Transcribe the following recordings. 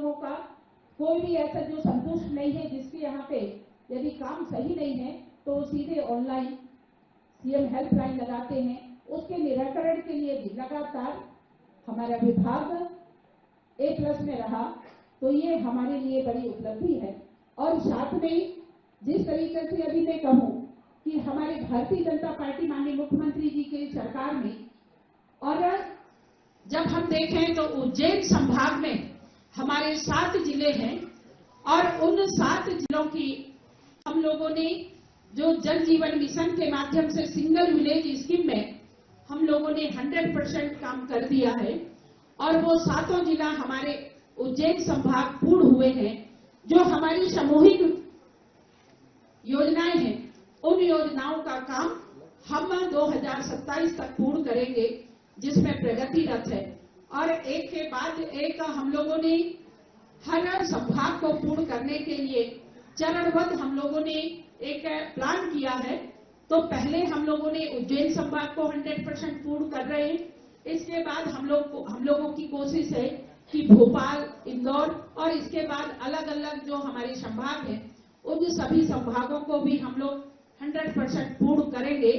लोगों का कोई भी ऐसा जो संतुष्ट नहीं है, जिसके यहाँ पे यदि काम सही नहीं है तो सीधे ऑनलाइन सीएम हेल्पलाइन लगाते हैं। उसके निराकरण के लिए भी लगातार हमारा विभाग A+ में रहा, तो ये हमारे लिए बड़ी उपलब्धि है। और साथ में जिस तरीके से अभी मैं कहूँ कि हमारे भारतीय जनता पार्टी माननीय मुख्यमंत्री जी के सरकार में, और जब हम देखें तो उज्जैन संभाग में हमारे 7 जिले हैं और उन 7 जिलों की हम लोगों ने जो जल जीवन मिशन के माध्यम से सिंगल विलेज स्कीम में हम लोगों ने 100% काम कर दिया है और वो 7 जिला हमारे उज्जैन संभाग पूर्ण हुए हैं। जो हमारी सामूहिक योजनाएं हैं उन योजनाओं का काम हम 2027 तक पूर्ण करेंगे, जिसमें प्रगतिरत है। और एक के बाद एक हम लोगों ने हर संभाग को पूर्ण करने के लिए चरणबद्ध हम लोगों ने एक प्लान किया है। तो पहले हम लोगों ने उज्जैन संभाग को 100% पूर्ण कर रहे हैं। इसके बाद हम लोगों की कोशिश है कि भोपाल, इंदौर और इसके बाद अलग अलग जो हमारे संभाग हैं उन सभी संभागों को भी हम लोग 100% पूर्ण करेंगे,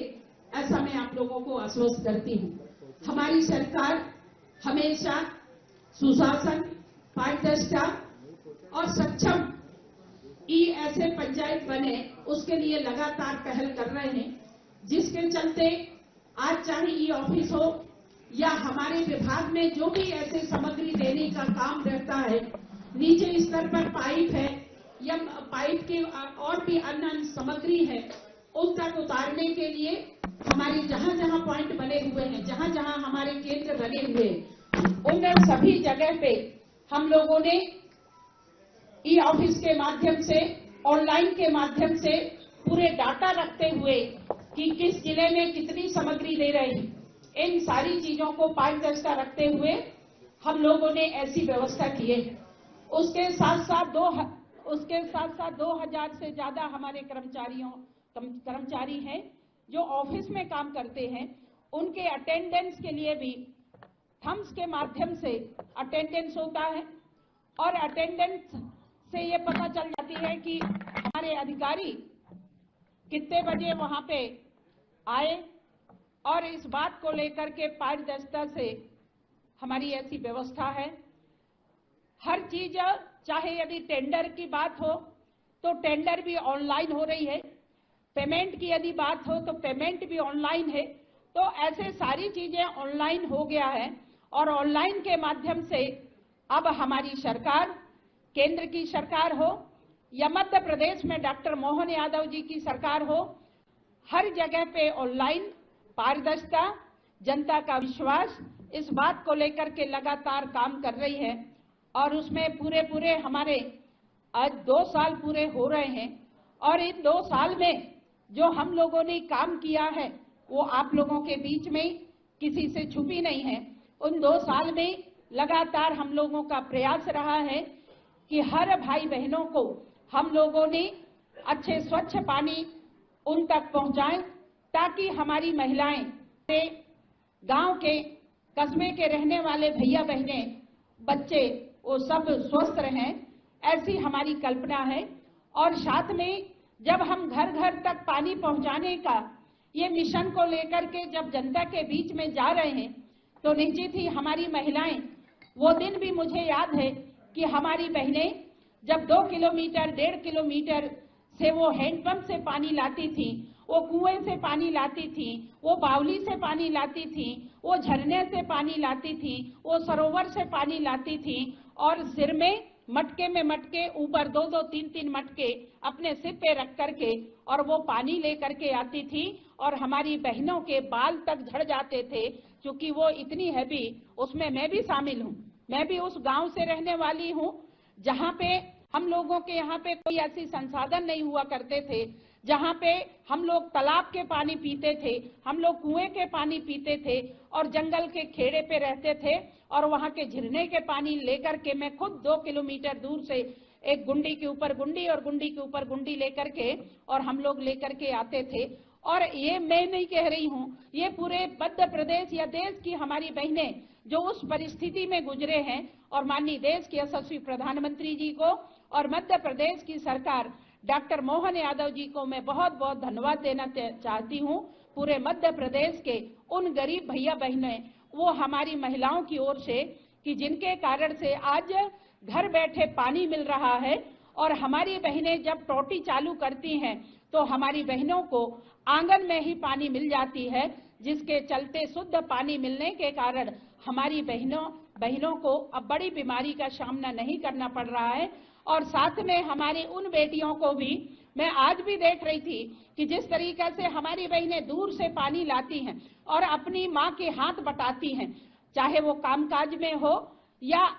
ऐसा मैं आप लोगों को आश्वस्त करती हूँ। हमारी सरकार हमेशा सुशासन, पारदर्शिता और सक्षम ऐसे पंचायत बने, उसके लिए लगातार पहल कर रहे हैं, जिसके चलते आज चाहे ऑफिस हो या हमारे विभाग में जो भी ऐसे सामग्री देने का काम रहता है, नीचे स्तर पर पाइप है या पाइप के और भी अन्य सामग्री है, उन तक उतारने के लिए हमारे जहां जहां पॉइंट बने हुए हैं, जहां जहां हमारे केंद्र बने हुए हैं, उन सभी जगह पे हम लोगों ने ऑफिस के माध्यम से, ऑनलाइन के माध्यम से पूरे डाटा रखते हुए कि किस जिले में कितनी सामग्री दे रहे हैं, इन सारी चीजों को पारदर्शिता रखते हुए हम लोगों ने ऐसी व्यवस्था की है। उसके साथ साथ 2000 से ज्यादा हमारे कर्मचारी हैं जो ऑफिस में काम करते हैं। उनके अटेंडेंस के लिए भी थम्स के माध्यम से अटेंडेंस होता है और अटेंडेंस से ये पता चल जाती है कि हमारे अधिकारी कितने बजे वहां पे आए, और इस बात को लेकर के पारदर्शिता से हमारी ऐसी व्यवस्था है। हर चीज, चाहे यदि टेंडर की बात हो तो टेंडर भी ऑनलाइन हो रही है, पेमेंट की यदि बात हो तो पेमेंट भी ऑनलाइन है। तो ऐसे सारी चीजें ऑनलाइन हो गया है और ऑनलाइन के माध्यम से अब हमारी सरकार, केंद्र की सरकार हो या मध्य प्रदेश में डॉक्टर मोहन यादव जी की सरकार हो, हर जगह पे ऑनलाइन पारदर्शिता, जनता का विश्वास, इस बात को लेकर के लगातार काम कर रही है। और उसमें पूरे हमारे आज 2 साल पूरे हो रहे हैं और इन 2 साल में जो हम लोगों ने काम किया है वो आप लोगों के बीच में किसी से छुपी नहीं है। उन 2 साल में लगातार हम लोगों का प्रयास रहा है कि हर भाई बहनों को हम लोगों ने अच्छे स्वच्छ पानी उन तक पहुंचाएं, ताकि हमारी महिलाएं, गांव के, कस्बे के रहने वाले भैया बहनें, बच्चे, वो सब स्वस्थ रहें, ऐसी हमारी कल्पना है। और साथ में जब हम घर घर तक पानी पहुंचाने का ये मिशन को लेकर के जब जनता के बीच में जा रहे हैं, तो निश्चित ही हमारी महिलाएं, वो दिन भी मुझे याद है कि हमारी बहनें जब 2 किलोमीटर 1.5 किलोमीटर से वो हैंडपंप से पानी लाती थी, वो कुएं से पानी लाती थी, वो बावली से पानी लाती थी, वो झरने से पानी लाती थी, वो सरोवर से पानी लाती थी और सिर में मटके ऊपर 2-2, 3-3 मटके अपने सिर पे रख करके और वो पानी ले करके आती थी और हमारी बहनों के बाल तक झड़ जाते थे, क्योंकि वो इतनी हैवी। उसमें मैं भी शामिल हूँ, मैं भी उस गांव से रहने वाली हूँ जहाँ पे हम लोगों के यहाँ पे कोई ऐसी संसाधन नहीं हुआ करते थे, जहाँ पे हम लोग तालाब के पानी पीते थे, हम लोग कुएं के पानी पीते थे और जंगल के खेड़े पे रहते थे और वहाँ के झरने के पानी लेकर के मैं खुद 2 किलोमीटर दूर से एक गुंडी के ऊपर गुंडी और गुंडी के ऊपर गुंडी लेकर के और हम लोग लेकर के आते थे। और ये मैं नहीं कह रही हूँ, ये पूरे मध्य प्रदेश या देश की हमारी बहनें जो उस परिस्थिति में गुजरे हैं, और माननीय देश के यशस्वी प्रधानमंत्री जी को और मध्य प्रदेश की सरकार डॉक्टर मोहन यादव जी को मैं बहुत बहुत धन्यवाद देना चाहती हूँ। पूरे मध्य प्रदेश के उन गरीब भैया बहनें, वो हमारी महिलाओं की ओर से, कि जिनके कारण से आज घर बैठे पानी मिल रहा है। और हमारी बहनें जब टोटी चालू करती हैं तो हमारी बहनों को आंगन में ही पानी मिल जाती है, जिसके चलते शुद्ध पानी मिलने के कारण हमारी बहनों को अब बड़ी बीमारी का सामना नहीं करना पड़ रहा है। और साथ में हमारी उन बेटियों को भी मैं आज भी देख रही थी कि जिस तरीके से हमारी बहनें दूर से पानी लाती हैं और अपनी माँ के हाथ बटाती हैं, चाहे वो कामकाज में हो या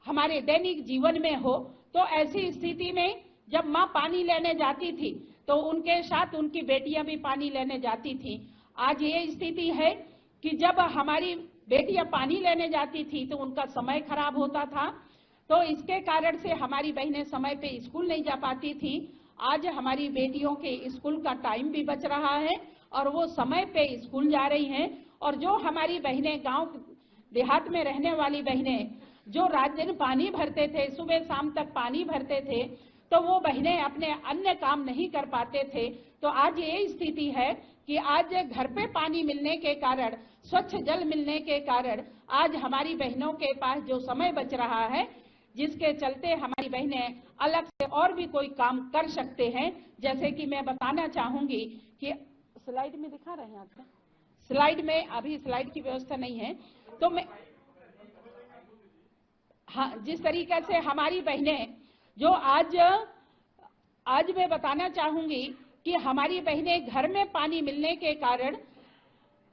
हमारे दैनिक जीवन में हो, तो ऐसी स्थिति में जब माँ पानी लेने जाती थी तो उनके साथ उनकी बेटियां भी पानी लेने जाती थी। आज ये स्थिति है कि जब हमारी बेटियां पानी लेने जाती थी तो उनका समय खराब होता था, तो इसके कारण से हमारी बहनें समय पे स्कूल नहीं जा पाती थी। आज हमारी बेटियों के स्कूल का टाइम भी बच रहा है और वो समय पे स्कूल जा रही हैं। और जो हमारी बहनें गांव देहात में रहने वाली बहनें जो रात दिन पानी भरते थे, सुबह शाम तक पानी भरते थे, तो वो बहनें अपने अन्य काम नहीं कर पाते थे। तो आज ये स्थिति है कि आज घर पे पानी मिलने के कारण, स्वच्छ जल मिलने के कारण आज हमारी बहनों के पास जो समय बच रहा है, जिसके चलते हमारी बहनें अलग से और भी कोई काम कर सकते हैं। जैसे कि मैं बताना चाहूंगी कि स्लाइड में दिखा रहे हैं आपका, स्लाइड में अभी स्लाइड की व्यवस्था नहीं है, तो मैं हाँ, जिस तरीके से हमारी बहनें जो आज मैं बताना चाहूंगी कि हमारी बहनें घर में पानी मिलने के कारण,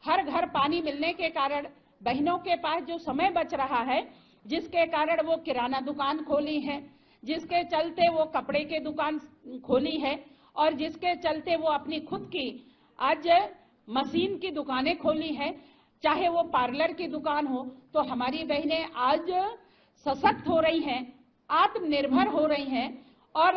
हर घर पानी मिलने के कारण बहनों के पास जो समय बच रहा है, जिसके कारण वो किराना दुकान खोली है, जिसके चलते वो कपड़े के दुकान खोली है, और जिसके चलते वो अपनी खुद की आज मशीन की दुकानें खोली है, चाहे वो पार्लर की दुकान हो। तो हमारी बहनें आज सशक्त हो रही हैं, आत्मनिर्भर हो रही हैं और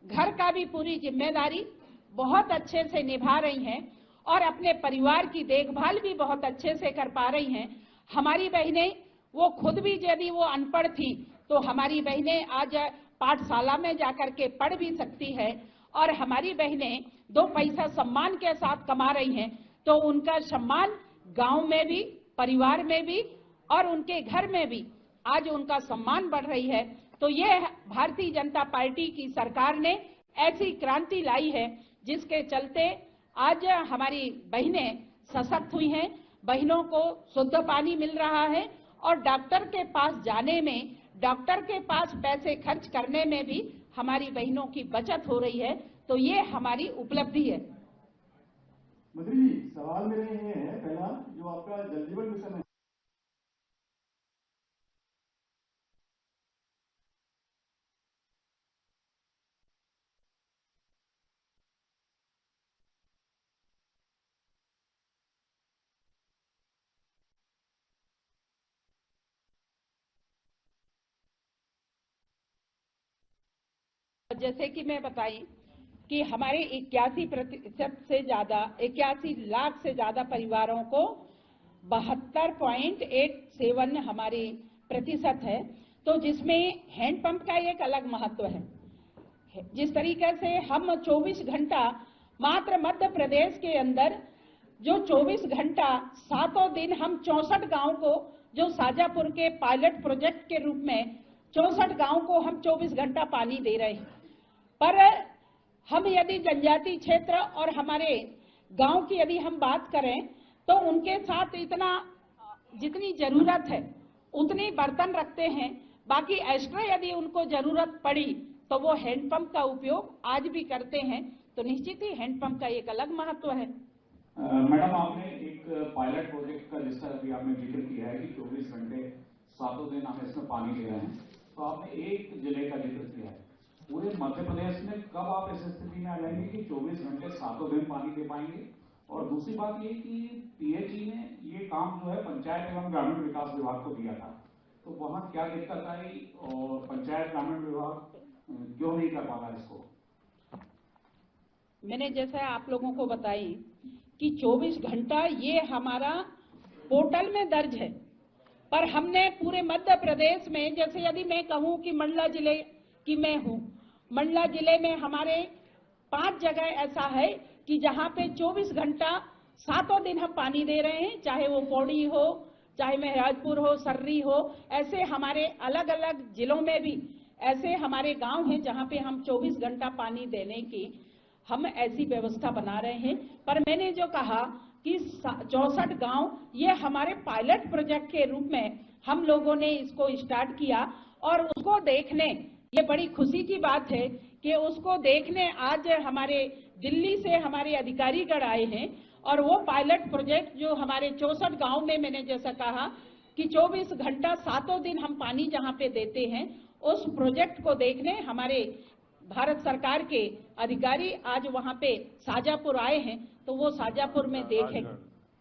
घर का भी पूरी जिम्मेदारी बहुत अच्छे से निभा रही हैं और अपने परिवार की देखभाल भी बहुत अच्छे से कर पा रही हैं। हमारी बहनें वो खुद भी यदि वो अनपढ़ थी तो हमारी बहनें आज पाठशाला में जाकर के पढ़ भी सकती है और हमारी बहनें 2 पैसा सम्मान के साथ कमा रही हैं। तो उनका सम्मान गांव में भी, परिवार में भी और उनके घर में भी आज उनका सम्मान बढ़ रही है। तो ये भारतीय जनता पार्टी की सरकार ने ऐसी क्रांति लाई है जिसके चलते आज हमारी बहनें सशक्त हुई हैं, बहनों को शुद्ध पानी मिल रहा है और डॉक्टर के पास जाने में, डॉक्टर के पास पैसे खर्च करने में भी हमारी बहनों की बचत हो रही है। तो ये हमारी उपलब्धि है। मंत्री जी, सवाल मेरे ये है, पहला जो आपका जल जीवन मिशन है, जैसे कि मैं बताई कि हमारे 81% से ज्यादा, 81 लाख से ज्यादा परिवारों को 72.87 हमारी प्रतिशत है। तो जिसमें हैंडपंप का एक अलग महत्व है। जिस तरीके से हम 24 घंटा मात्र मध्य प्रदेश के अंदर जो 24 घंटा 7 दिन हम 64 गांव को, जो शाजापुर के पायलट प्रोजेक्ट के रूप में 64 गांव को हम 24 घंटा पानी दे रहे हैं। पर हम यदि जनजाति क्षेत्र और हमारे गांव की यदि हम बात करें तो उनके साथ इतना जितनी जरूरत है उतनी बर्तन रखते हैं, बाकी एक्स्ट्रा यदि उनको जरूरत पड़ी तो वो हैंडपंप का उपयोग आज भी करते हैं। तो निश्चित ही हैंडपंप का एक अलग महत्व है। मैडम, आपने एक पायलट प्रोजेक्ट का जिसका अभी आपने जिक्र किया है कि 24 घंटे 7 दिन हम इसमें पानी दे रहे हैं, तो आपने एक जिले का जिक्र किया है। पूरे मध्य प्रदेश में कब आप इस स्थिति में आ जाएंगे कि 24 घंटे 7 दिन पानी दे पाएंगे? और दूसरी बात ये कि पीएचई ने ये काम जो है पंचायत एवं ग्रामीण विकास विभाग को दिया था, तो वहां क्या दिक्कत आई और पंचायत ग्रामीण विभाग क्यों नहीं कर पा रहा इसको? मैंने जैसा आप लोगों को बताई कि 24 घंटा ये हमारा पोर्टल में दर्ज है पर हमने पूरे मध्य प्रदेश में, जैसे यदि मैं कहूं कि मंडला जिले की मैं हूं, मंडला जिले में हमारे 5 जगह ऐसा है कि जहां पे 24 घंटा 7 दिन हम पानी दे रहे हैं, चाहे वो पौड़ी हो, चाहे महराजपुर हो, सर्री हो। ऐसे हमारे अलग अलग जिलों में भी ऐसे हमारे गांव हैं जहां पे हम 24 घंटा पानी देने की हम ऐसी व्यवस्था बना रहे हैं। पर मैंने जो कहा कि 64 गांव, ये हमारे पायलट प्रोजेक्ट के रूप में हम लोगों ने इसको स्टार्ट किया और उसको देखने, ये बड़ी खुशी की बात है कि उसको देखने आज हमारे दिल्ली से हमारे अधिकारीगण आए हैं और वो पायलट प्रोजेक्ट जो हमारे 64 गांव में, मैंने जैसा कहा कि 24 घंटा 7 दिन हम पानी जहां पे देते हैं, उस प्रोजेक्ट को देखने हमारे भारत सरकार के अधिकारी आज वहां पे शाजापुर आए हैं। तो वो शाजापुर में देखे,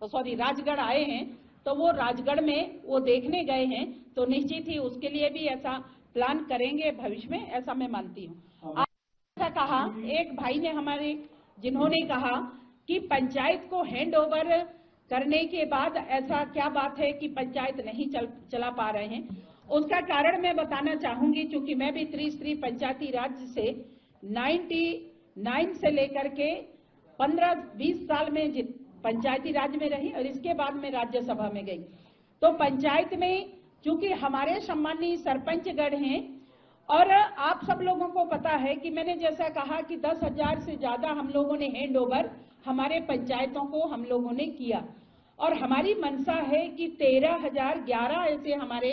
सॉरी राजगढ़ आए हैं, तो वो राजगढ़ में वो देखने गए हैं। तो निश्चित ही उसके लिए भी ऐसा प्लान करेंगे भविष्य में, ऐसा मैं मानती हूँ। ऐसा कहा एक भाई ने हमारे, जिन्होंने कहा कि पंचायत को हैंड ओवर करने के बाद ऐसा क्या बात है कि पंचायत नहीं चला पा रहे हैं। उसका कारण मैं बताना चाहूंगी, क्योंकि मैं भी त्रिस्तरीय पंचायती राज से 99 से लेकर के 15-20 साल में पंचायती राज में रही और इसके बाद में राज्यसभा में गई। तो पंचायत में चूंकि हमारे सम्मानीय सरपंचगण हैं और आप सब लोगों को पता है कि मैंने जैसा कहा कि 10,000 से ज्यादा हम लोगों ने हैंड ओवर हमारे पंचायतों को हम लोगों ने किया और हमारी मंशा है कि 13,011 ऐसे हमारे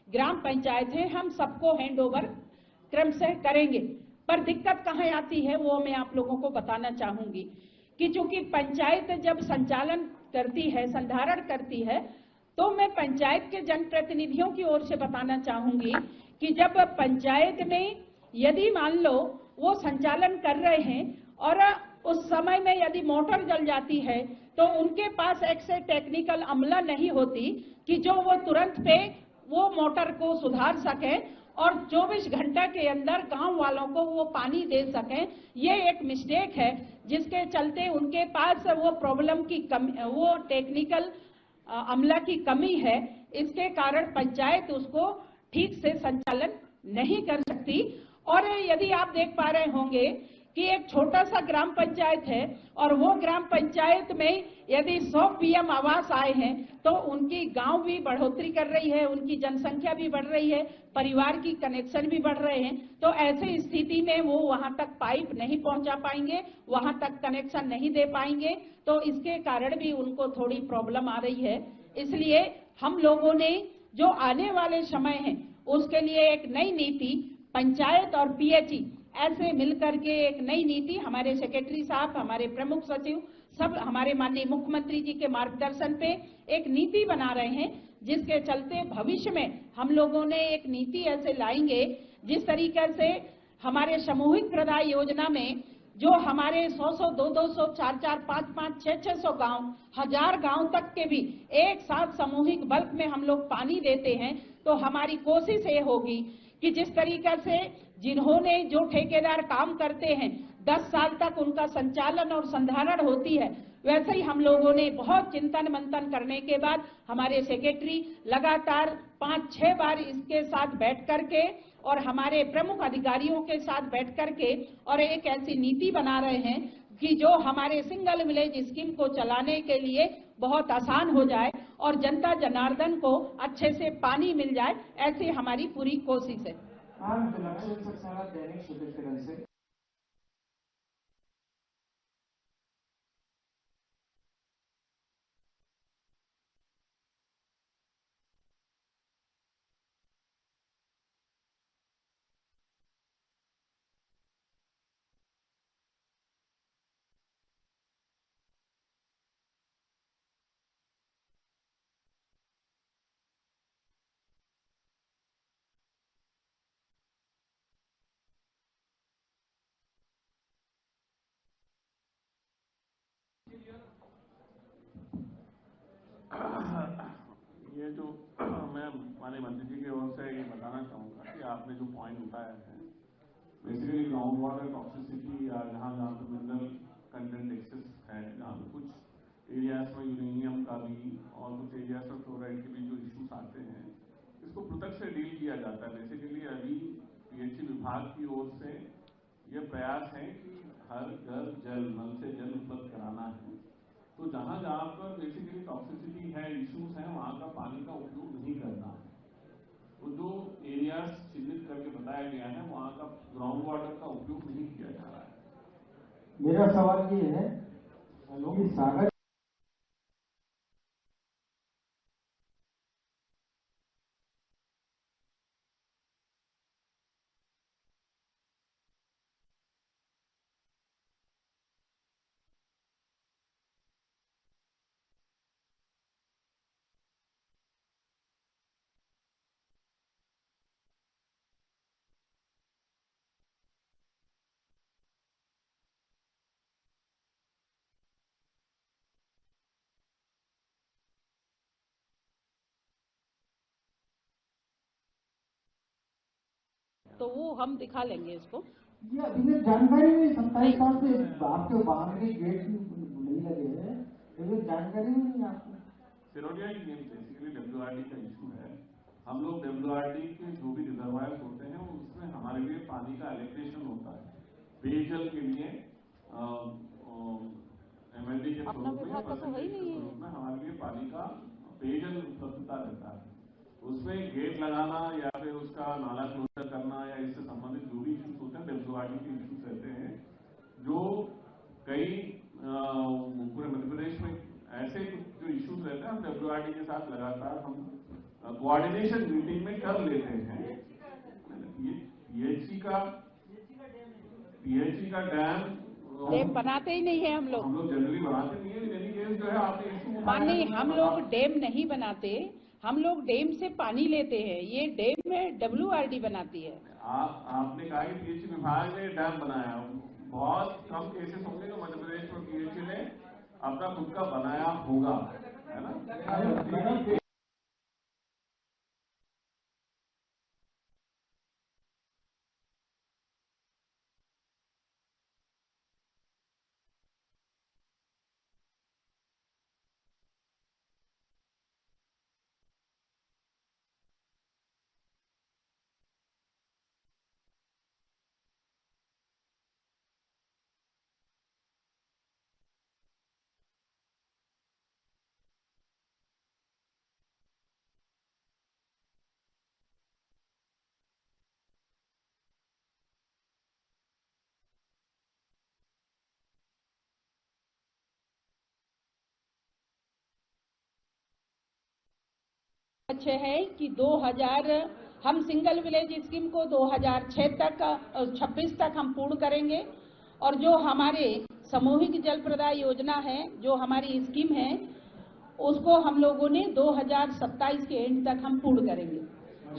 ग्राम पंचायत हैं, हम सबको हैंड ओवर क्रमशः करेंगे। पर दिक्कत कहाँ आती है वो मैं आप लोगों को बताना चाहूंगी कि चूंकि पंचायत जब संचालन करती है, संधारण करती है, तो मैं पंचायत के जनप्रतिनिधियों की ओर से बताना चाहूंगी कि जब पंचायत में यदि मान लो वो संचालन कर रहे हैं और उस समय में यदि मोटर जल जाती है तो उनके पास एक से टेक्निकल अमला नहीं होती कि जो वो तुरंत पे वो मोटर को सुधार सके और 24 घंटा के अंदर गांव वालों को वो पानी दे सकें। ये एक मिस्टेक है जिसके चलते उनके पास वो प्रॉब्लम की कमी, वो टेक्निकल अमला की कमी है। इसके कारण पंचायत उसको ठीक से संचालन नहीं कर सकती। और यदि आप देख पा रहे होंगे कि एक छोटा सा ग्राम पंचायत है और वो ग्राम पंचायत में यदि 100 पीएम आवास आए हैं तो उनकी गांव भी बढ़ोतरी कर रही है, उनकी जनसंख्या भी बढ़ रही है, परिवार की कनेक्शन भी बढ़ रहे हैं। तो ऐसे स्थिति में वो वहां तक पाइप नहीं पहुंचा पाएंगे, वहां तक कनेक्शन नहीं दे पाएंगे, तो इसके कारण भी उनको थोड़ी प्रॉब्लम आ रही है। इसलिए हम लोगों ने जो आने वाले समय है उसके लिए एक नई नीति, पंचायत और पीएचई ऐसे मिलकर के एक नई नीति, हमारे सेक्रेटरी साहब, हमारे प्रमुख सचिव सब हमारे माननीय मुख्यमंत्री जी के मार्गदर्शन पे एक नीति बना रहे हैं, जिसके चलते भविष्य में हम लोगों ने एक नीति ऐसे लाएंगे जिस तरीके से हमारे सामूहिक प्रदाय योजना में जो हमारे 100-100, 200, 400, 500, 600 गांव, 1000 गांव तक के भी एक साथ सामूहिक बल्क में हम लोग पानी देते हैं। तो हमारी कोशिश ये होगी कि जिस तरीके से जिन्होंने जो ठेकेदार काम करते हैं 10 साल तक उनका संचालन और संधारण होती है, वैसे ही हम लोगों ने बहुत चिंतन मंथन करने के बाद हमारे सेक्रेटरी लगातार 5-6 बार इसके साथ बैठ करके और हमारे प्रमुख अधिकारियों के साथ बैठ करके और एक ऐसी नीति बना रहे हैं कि जो हमारे सिंगल विलेज स्कीम को चलाने के लिए बहुत आसान हो जाए और जनता जनार्दन को अच्छे से पानी मिल जाए, ऐसी हमारी पूरी कोशिश है। ये जो मैं माननीय मंत्री जी की ओर से ये बताना चाहूँगा कि आपने जो पॉइंट उठाया है, बेसिकली ग्राउंड वाटर टॉक्सिसिटी या जहाँ पे मिनरल कंटेंट एक्सेस है, जहाँ पे कुछ एरियाज में यूरेनियम का भी और कुछ एरियाज में फ्लोराइड के भी जो इश्यूज आते हैं, इसको पृथक से डील किया जाता है। बेसिकली अभी पीएचई विभाग की ओर से ये प्रयास है कि हर घर जल, नल से जल उपलब्ध कराना है। तो जहां जहां पर बेसिकली टॉक्सिसिटी है, इश्यूज हैं, वहां का पानी का उपयोग नहीं करना है। तो जो एरियाज चिन्हित करके बताया गया है, वहां का ग्राउंड वाटर का उपयोग नहीं किया जा रहा है। मेरा सवाल ये है कि सागर तो वो हम दिखा लेंगे इसको। ये अभी तक जानकारी में 27 साल से आपके बाहर के गेट नहीं लगे हैं, अभी जानकारी में नहीं आपको। सिरोडिया की बेसिकली डब्ल्यूआरडी का इशू है। हम लोग डब्ल्यूआरडी के जो भी रिजर्वायर्स होते हैं उसमें हमारे लिए पानी का एलोकेशन होता है। पेयजल के लिए एमएलडी के स्वरूप में हमारे लिए पानी का पेयजल उपलब्धता रहता है। उसमें गेट लगाना या फिर उसका नाला क्लोजर करना या इससे संबंधित जो भी इश्यूज होते हैं डब्ल्यूआरडी के इश्यूज रहते हैं, जो कई पूरे मध्य प्रदेश में ऐसे जो इश्यूज रहते हैं हम डब्ल्यूआरडी के साथ लगातार हम कोऑर्डिनेशन मीटिंग में कर लेते हैं। पीएचई का डैम बनाते ही नहीं है हम लोग जनरली बनाते नहीं है। यानी केस जो है आपने इशू पानी, हम लोग डैम नहीं बनाते, हम लोग डैम से पानी लेते हैं। ये डैम में डब्ल्यूआरडी बनाती है। आपने कहा कि पीएचई विभाग ने डैम बनाया, बहुत कम केसेस होंगे जो मध्य प्रदेश में पीएचई ने अपना खुद का बनाया होगा, है ना। अच्छे है कि 2000 हम सिंगल विलेज स्कीम को 2006 तक 26 तक हम पूर्ण करेंगे। और जो हमारे सामूहिक जल प्रदाय योजना है, जो हमारी स्कीम है, उसको हम लोगों ने 2027 के एंड तक हम पूर्ण करेंगे।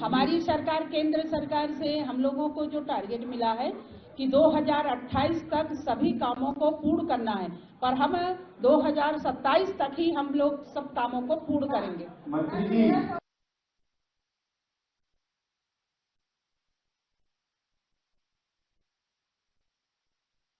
हमारी सरकार, केंद्र सरकार से हम लोगों को जो टारगेट मिला है कि 2028 तक सभी कामों को पूर्ण करना है, पर हम 2027 तक ही हम लोग सब कामों को पूर्ण करेंगे। मंत्री जी